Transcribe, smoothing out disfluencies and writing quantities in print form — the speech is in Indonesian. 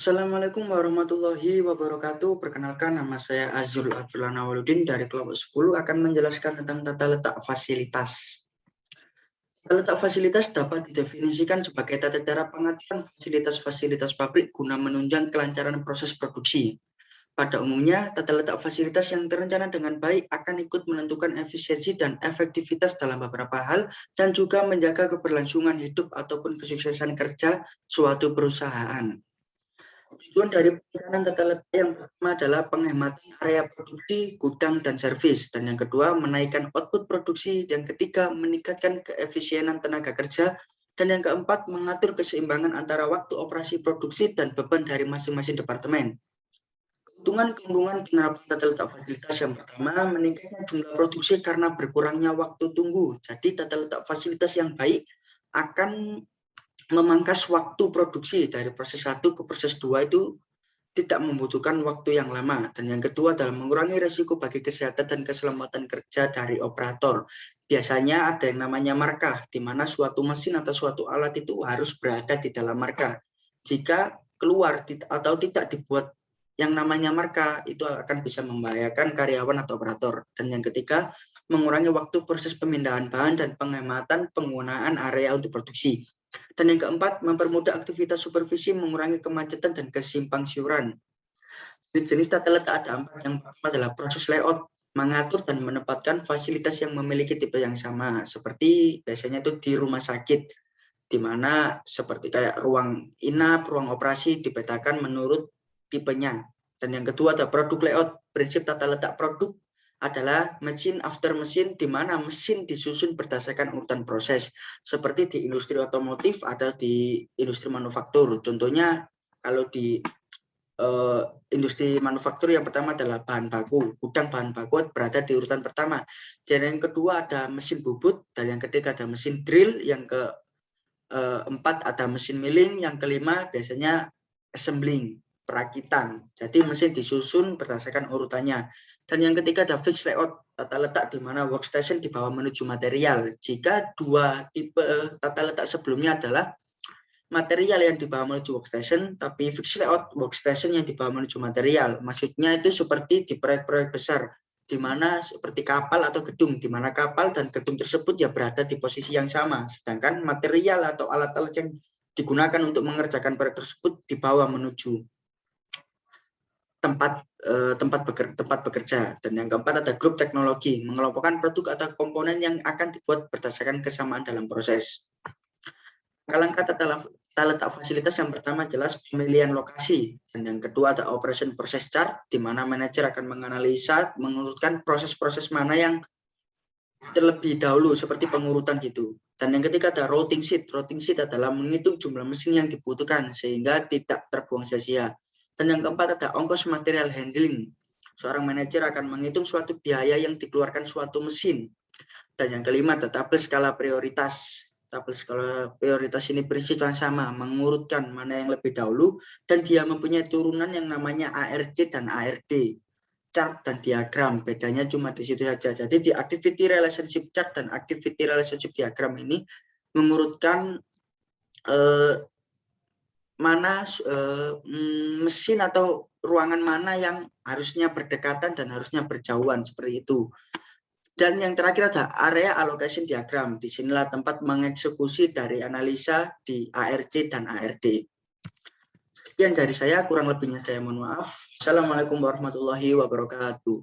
Assalamualaikum warahmatullahi wabarakatuh. Perkenalkan, nama saya Azrul Abdullah Nawaludin dari kelompok 10 akan menjelaskan tentang tata letak fasilitas. Tata letak fasilitas dapat didefinisikan sebagai tata cara pengatur fasilitas-fasilitas pabrik guna menunjang kelancaran proses produksi. Pada umumnya, tata letak fasilitas yang terencana dengan baik akan ikut menentukan efisiensi dan efektivitas dalam beberapa hal dan juga menjaga keberlangsungan hidup ataupun kesuksesan kerja suatu perusahaan. Tujuan dari perencanaan tata letak yang pertama adalah penghematan area produksi, gudang, dan servis. Dan yang kedua, menaikkan output produksi. Yang ketiga, meningkatkan keefisienan tenaga kerja. Dan yang keempat, mengatur keseimbangan antara waktu operasi produksi dan beban dari masing-masing departemen. Keuntungan penerapan tata letak fasilitas yang pertama, meningkatnya jumlah produksi karena berkurangnya waktu tunggu. Jadi tata letak fasilitas yang baik akan memangkas waktu produksi dari proses 1 ke proses 2 itu tidak membutuhkan waktu yang lama. Dan yang kedua adalah mengurangi risiko bagi kesehatan dan keselamatan kerja dari operator. Biasanya ada yang namanya markah, di mana suatu mesin atau suatu alat itu harus berada di dalam markah. Jika keluar atau tidak dibuat yang namanya markah, itu akan bisa membahayakan karyawan atau operator. Dan yang ketiga, mengurangi waktu proses pemindahan bahan dan penghematan penggunaan area untuk produksi. Dan yang keempat, mempermudah aktivitas supervisi, mengurangi kemacetan dan kesimpang siuran. Jenis tata letak ada 4. Yang pertama adalah proses layout, mengatur dan menempatkan fasilitas yang memiliki tipe yang sama. Seperti biasanya itu di rumah sakit, di mana seperti kayak ruang inap, ruang operasi dipetakan menurut tipenya. Dan yang kedua ada produk layout. Prinsip tata letak produk adalah mesin after mesin, di mana mesin disusun berdasarkan urutan proses. Seperti di industri otomotif ada di industri manufaktur. Contohnya kalau di industri manufaktur yang pertama adalah bahan baku. Gudang bahan baku berada di urutan pertama. Dan yang kedua ada mesin bubut, dan yang ketiga ada mesin drill, yang keempat ada mesin milling, yang kelima biasanya assembling, perakitan. Jadi mesin disusun berdasarkan urutannya. Dan yang ketiga ada fixed layout, tata letak di mana workstation dibawa menuju material. Jika dua tipe tata letak sebelumnya adalah material yang dibawa menuju workstation, tapi fixed layout workstation yang dibawa menuju material. Maksudnya itu seperti di proyek-proyek besar, di mana seperti kapal atau gedung, di mana kapal dan gedung tersebut ya berada di posisi yang sama. Sedangkan material atau alat-alat yang digunakan untuk mengerjakan proyek tersebut dibawa menuju tempat bekerja. Dan yang keempat ada grup teknologi, mengelompokkan produk atau komponen yang akan dibuat berdasarkan kesamaan dalam proses. Langkah tata letak fasilitas yang pertama jelas pemilihan lokasi, dan yang kedua ada operation process chart, di mana manajer akan menganalisa, mengurutkan proses-proses mana yang terlebih dahulu seperti pengurutan gitu. Dan yang ketiga ada routing sheet. Routing sheet adalah menghitung jumlah mesin yang dibutuhkan sehingga tidak terbuang sia-sia. Dan yang keempat ada ongkos material handling. Seorang manajer akan menghitung suatu biaya yang dikeluarkan suatu mesin. Dan yang kelima ada tabel skala prioritas. Tabel skala prioritas ini prinsip yang sama, mengurutkan mana yang lebih dahulu, dan dia mempunyai turunan yang namanya ARC dan ARD. Chart dan diagram, bedanya cuma di situ saja. Jadi di activity relationship chart dan activity relationship diagram ini mengurutkan mana mesin atau ruangan mana yang harusnya berdekatan dan harusnya berjauhan, seperti itu. Dan yang terakhir ada area allocation diagram. Disinilah tempat mengeksekusi dari analisa di ARC dan ARD. Sekian dari saya, kurang lebihnya saya mohon maaf. Assalamualaikum warahmatullahi wabarakatuh.